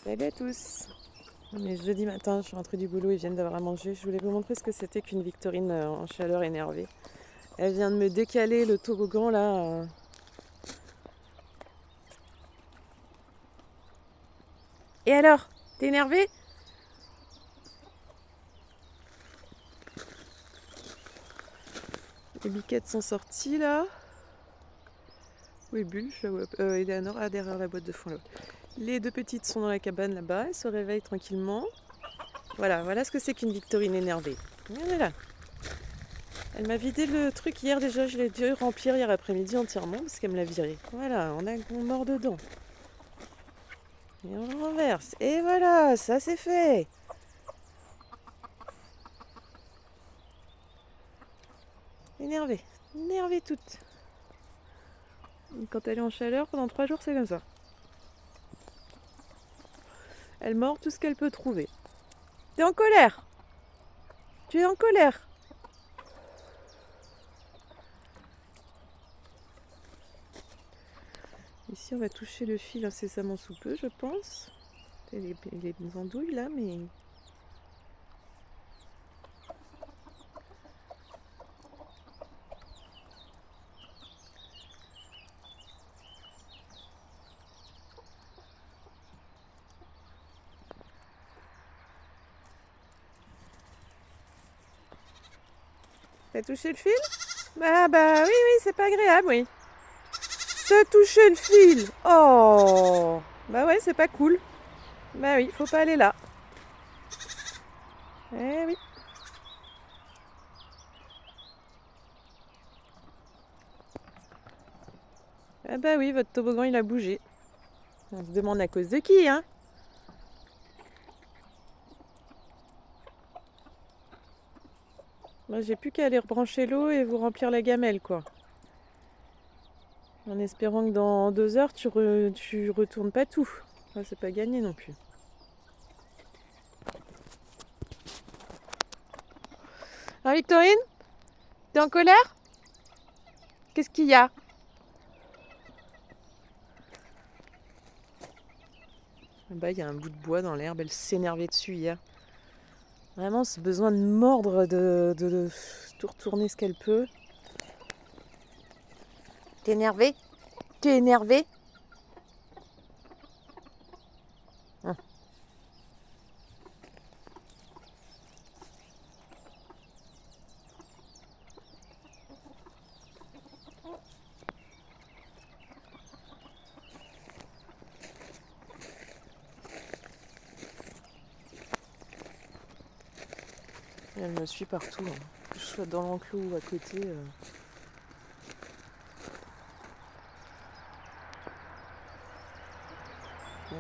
Salut à tous. On est jeudi matin, je suis rentrée du boulot, ils viennent d'avoir à manger. Je voulais vous montrer ce que c'était qu'une Victorine en chaleur énervée. Elle vient de me décaler le toboggan là. Et alors? T'es énervée? Les biquettes sont sorties là. Où est Bulle? Je la vois. Eleanor, derrière la boîte de fond là. Les deux petites sont dans la cabane là-bas, elles se réveillent tranquillement. Voilà ce que c'est qu'une Victorine énervée. Regardez là. Elle m'a vidé le truc hier déjà, je l'ai dû remplir hier après-midi entièrement parce qu'elle me l'a viré. Voilà, on mord dedans. Et on le renverse. Et voilà, ça c'est fait. Énervée. Énervée toute. Quand elle est en chaleur, pendant 3 jours, c'est comme ça. Elle mord tout ce qu'elle peut trouver. T'es en colère. Tu es en colère. Ici, on va toucher le fil incessamment sous peu, je pense. Les andouilles là, mais... T'as touché le fil? Bah oui, c'est pas agréable, oui. T'as touché le fil. Oh. Bah ouais, c'est pas cool. Bah oui, faut pas aller là. Eh oui. Ah bah oui, votre toboggan il a bougé. On se demande à cause de qui, hein? Moi j'ai plus qu'à aller rebrancher l'eau et vous remplir la gamelle, quoi. En espérant que dans 2 heures tu retournes pas tout. Ça, c'est pas gagné non plus. Ah Victorine? T'es en colère? Qu'est-ce qu'il y a? Bah il y a un bout de bois dans l'herbe, elle s'énervait dessus hier. Vraiment ce besoin de mordre, de tout retourner ce qu'elle peut. T'es énervé? T'es énervé? Hum. Elle me suit partout, hein. Que je sois dans l'enclos ou à côté. Bon.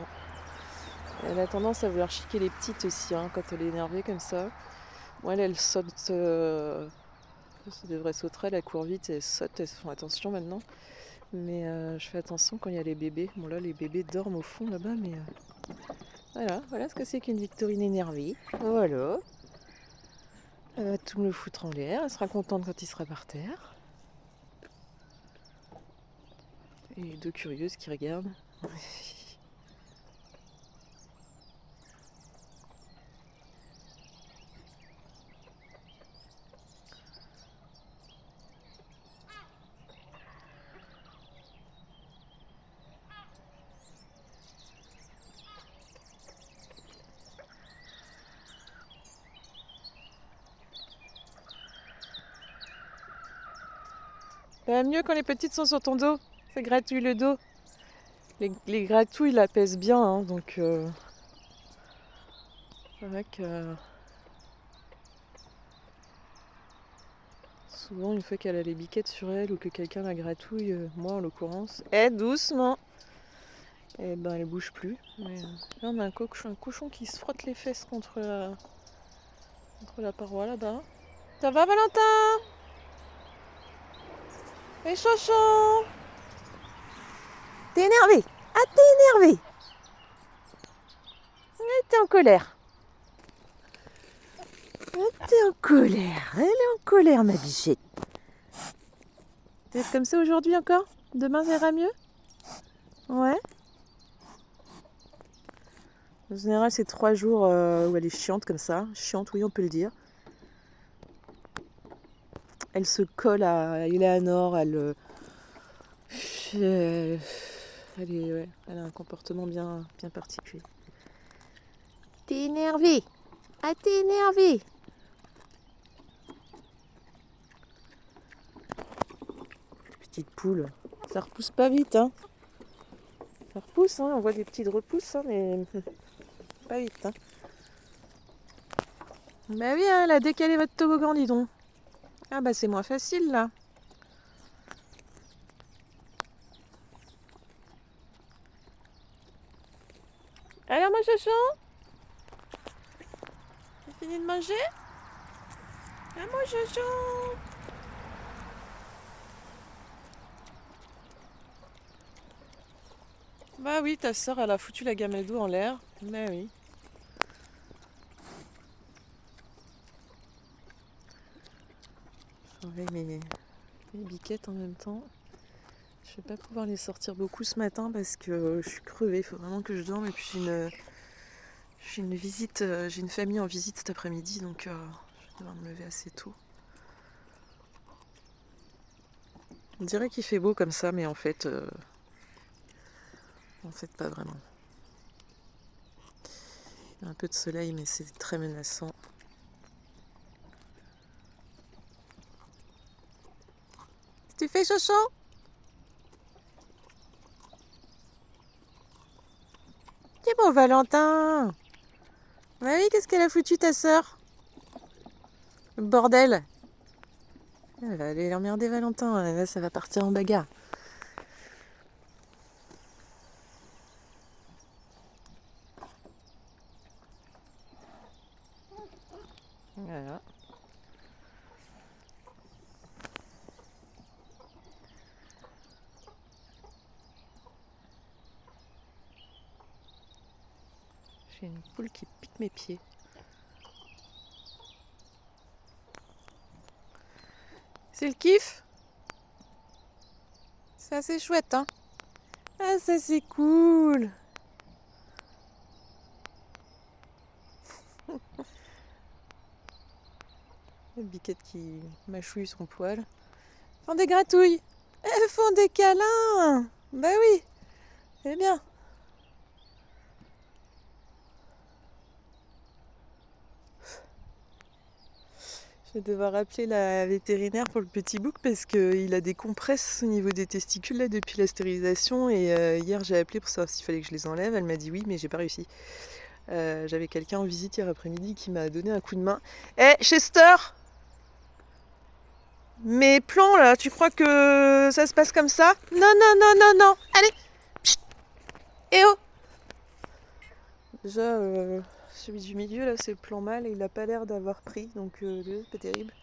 Elle a tendance à vouloir chiquer les petites aussi, hein, quand elle est énervée comme ça. Moi, elle saute. Ça devrait sauter, elle court vite, elle saute, elles font attention maintenant. Mais je fais attention quand il y a les bébés. Bon là, les bébés dorment au fond là-bas, mais voilà ce que c'est qu'une Victorine énervée. Voilà. Elle va tout me le foutre en l'air, elle sera contente quand il sera par terre. Et les deux curieuses qui regardent. Ça va mieux quand les petites sont sur ton dos. Ça gratouille le dos. Les gratouilles la pèsent bien, hein, donc c'est vrai que souvent une fois qu'elle a les biquettes sur elle ou que quelqu'un la gratouille, moi en l'occurrence, doucement, et ben elle bouge plus. Mais, là on a un cochon qui se frotte les fesses contre la paroi là-bas. Ça va Valentin? Et Chouchou? T'es énervé? Ah t'es énervé? T'es en colère. T'es en colère. Elle est en colère ma bichette. T'es comme ça aujourd'hui encore? Demain ça ira mieux? Ouais. En général, c'est 3 jours où elle est chiante comme ça. Chiante, oui, on peut le dire. Elle se colle à Eleanor, elle, ouais, elle a un comportement bien particulier. T'es énervé! Ah, t'es énervé! Petite poule. Ça repousse pas vite, hein. Ça repousse, hein. On voit des petites repousses, hein, mais pas vite, hein. Bah oui, hein, elle a décalé votre toboggan, dis donc. Ah bah c'est moins facile, là. Alors, mon chouchou, t'as fini de manger? Ah, mon chouchou! Bah oui, ta soeur, elle a foutu la gamelle d'eau en l'air. Bah oui. J'enlève mes biquettes en même temps. Je vais pas pouvoir les sortir beaucoup ce matin parce que je suis crevée. Il faut vraiment que je dorme. Et puis j'ai une visite, j'ai une famille en visite cet après-midi, donc je vais devoir me lever assez tôt. On dirait qu'il fait beau comme ça, mais en fait pas vraiment. Il y a un peu de soleil, mais c'est très menaçant. Tu fais Chocho? C'est bon, Valentin. Bah oui, qu'est-ce qu'elle a foutu ta sœur? Bordel. Elle va aller emmerder Valentin, là ça va partir en bagarre. Voilà. J'ai une poule qui pique mes pieds. C'est le kiff? C'est assez chouette, hein? Ah, ça c'est cool! La biquette qui mâchouille son poil. Font des gratouilles! Elles font des câlins! Bah oui! C'est bien! Je vais devoir appeler la vétérinaire pour le petit bouc parce qu'il a des compresses au niveau des testicules là, depuis la stérilisation. Et hier j'ai appelé pour savoir s'il fallait que je les enlève. Elle m'a dit oui, mais j'ai pas réussi. J'avais quelqu'un en visite hier après-midi qui m'a donné un coup de main. Eh, Chester! Mes plans là, tu crois que ça se passe comme ça? Non, non, non, non, non! Allez! Psst. Eh oh! Déjà, celui du milieu là, c'est le plan mâle et il a pas l'air d'avoir pris, donc c'est pas terrible.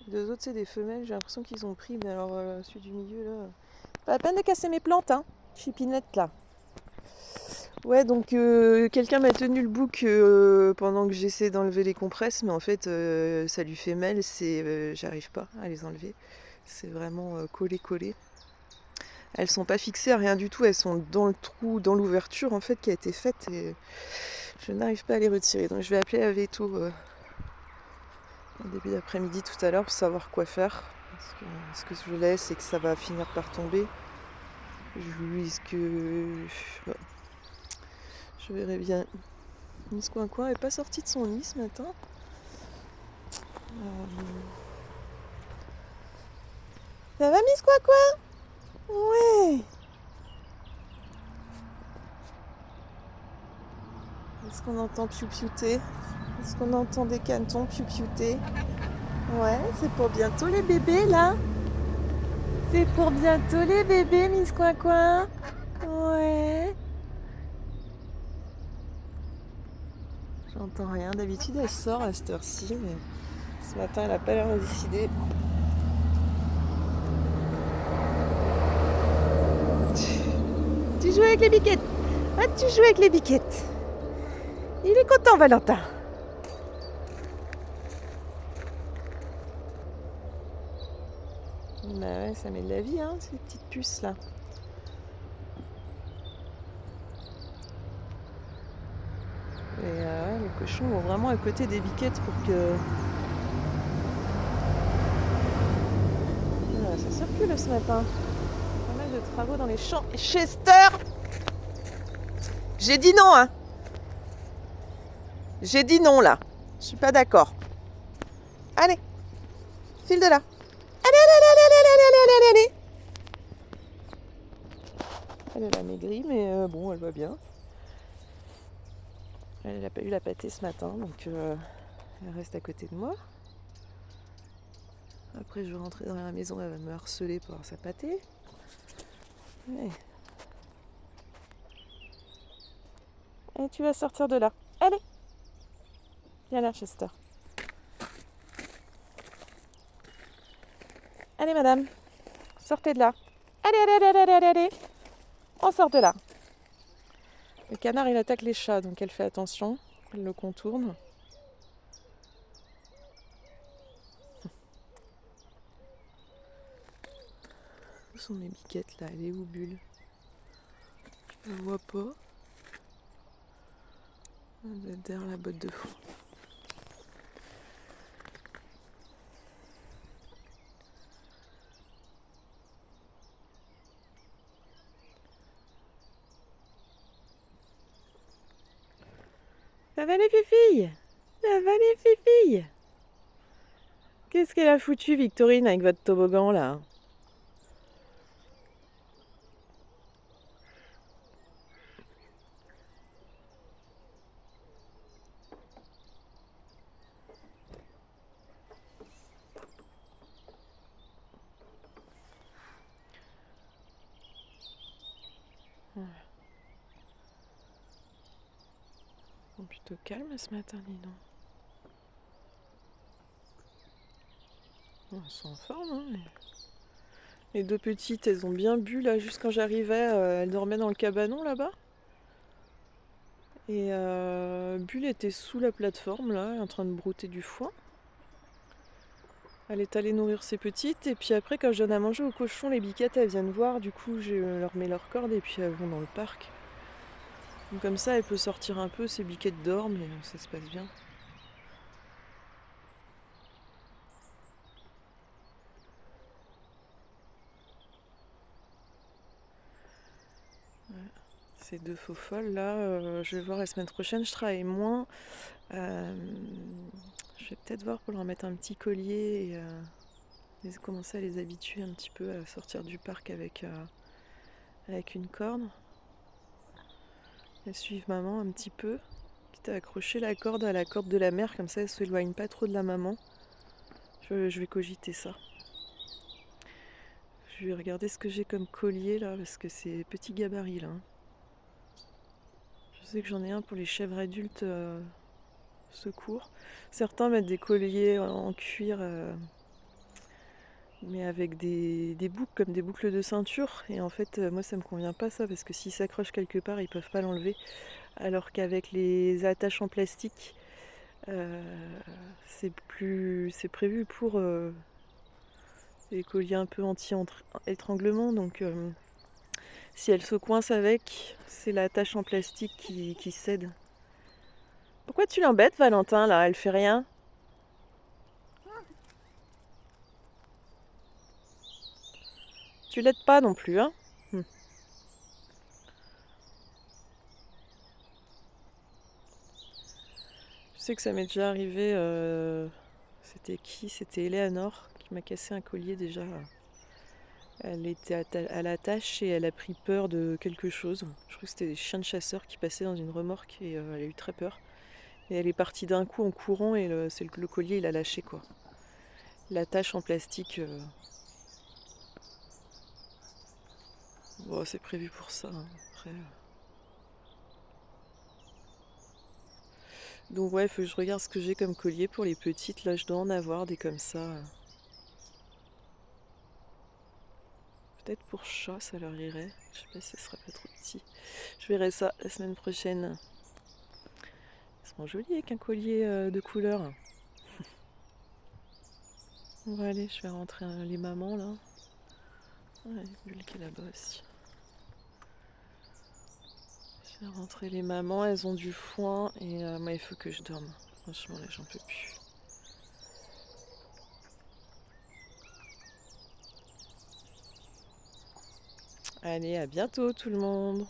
Les deux autres, c'est des femelles, j'ai l'impression qu'ils ont pris, mais alors celui du milieu là. Pas la peine de casser mes plantes, hein, chipinette là. Ouais, donc quelqu'un m'a tenu le bouc pendant que j'essaie d'enlever les compresses, mais en fait ça lui fait mal, j'arrive pas à les enlever. C'est vraiment collé. Elles sont pas fixées à rien du tout, elles sont dans le trou, dans l'ouverture en fait qui a été faite et je n'arrive pas à les retirer. Donc je vais appeler la veto au début d'après-midi tout à l'heure pour savoir quoi faire. Est-ce que je laisse et que ça va finir par tomber? Est-ce que... Bon, je verrai bien. Miss Coin n'est pas sortie de son lit ce matin. Ça va Miss Coin? Ouais. Est-ce qu'on entend piou-piouter? Est-ce qu'on entend des canetons piou-piouter? Ouais, c'est pour bientôt les bébés là. C'est pour bientôt les bébés, Miss Coin. Ouais. J'entends rien. D'habitude, elle sort à cette heure-ci, mais ce matin, elle n'a pas l'air décidée. Tu joues avec les biquettes? Ah, tu joues avec les biquettes. Il est content, Valentin. Bah ouais, ça met de la vie, hein, ces petites puces là. Et les cochons vont vraiment à côté des biquettes pour que... Voilà, ça circule ce matin. Pas mal de travaux dans les champs. Chester! J'ai dit non, hein! J'ai dit non, là. Je suis pas d'accord. Allez, file de là. Allez, allez, allez, allez, allez, allez, allez, allez, allez. Elle a maigri, mais bon, elle va bien. Elle n'a pas eu la pâtée ce matin, donc elle reste à côté de moi. Après, je vais rentrer dans la maison, elle va me harceler pour avoir sa pâtée. Ouais. Et tu vas sortir de là. Allez, viens là, Chester. Allez, madame, sortez de là. Allez, allez, allez, allez, allez, allez. On sort de là. Le canard, il attaque les chats, donc elle fait attention. Elle le contourne. Où sont mes biquettes, là? Elle est où, Bulle? Je ne vois pas. Elle doit être derrière la botte de foin. Ça va les filles? Ça va les filles? Qu'est-ce qu'elle a foutu, Victorine, avec votre toboggan, là? Ils sont plutôt calmes ce matin, dis donc. Elles sont en forme, hein, mais... Les deux petites, elles ont bien bu, là, juste quand j'arrivais, elles dormaient dans le cabanon, là-bas. Et Bulle était sous la plateforme, là, en train de brouter du foin. Elle est allée nourrir ses petites, et puis après, quand je donne à manger aux cochons, les biquettes, elles viennent voir, du coup, je leur mets leur corde, et puis elles vont dans le parc. Donc comme ça, elle peut sortir un peu, ses biquettes dorment, et ça se passe bien. Ouais. Ces deux faux folles, là, je vais voir la semaine prochaine, je travaille moins. Je vais peut-être voir pour leur mettre un petit collier et commencer à les habituer un petit peu à sortir du parc avec une corde. Elles suivent maman un petit peu. Quitte à accrocher la corde à la corde de la mère, comme ça elles se éloignent pas trop de la maman. Je vais cogiter ça. Je vais regarder ce que j'ai comme collier là, parce que c'est petit gabarit là. Je sais que j'en ai un pour les chèvres adultes secours. Certains mettent des colliers en cuir, mais avec des boucles, comme des boucles de ceinture. Et en fait, moi ça me convient pas ça, parce que s'ils s'accrochent quelque part, ils peuvent pas l'enlever. Alors qu'avec les attaches en plastique, c'est prévu pour les colliers un peu anti-étranglement. Donc si elle se coince avec, c'est l'attache en plastique qui cède. Pourquoi tu l'embêtes, Valentin, là? Elle fait rien. Tu l'aides pas non plus, hein? Je sais que ça m'est déjà arrivé. C'était qui? C'était Eleanor qui m'a cassé un collier déjà. Elle était à l'attache et elle a pris peur de quelque chose. Je crois que c'était des chiens de chasseurs qui passaient dans une remorque et elle a eu très peur. Et elle est partie d'un coup en courant et le collier il a lâché quoi. L'attache en plastique, bon, c'est prévu pour ça, hein. Après, donc ouais, faut que je regarde ce que j'ai comme collier pour les petites. Là, je dois en avoir des comme ça. Peut-être pour chat, ça leur irait. Je sais pas si ce sera pas trop petit. Je verrai ça la semaine prochaine. Ils seront jolis avec un collier de couleur. On va aller, je vais rentrer les mamans là. Ouais, Bulle qui est là-bas aussi. Je vais rentrer les mamans, elles ont du foin et moi il faut que je dorme. Franchement là j'en peux plus. Allez, à bientôt tout le monde.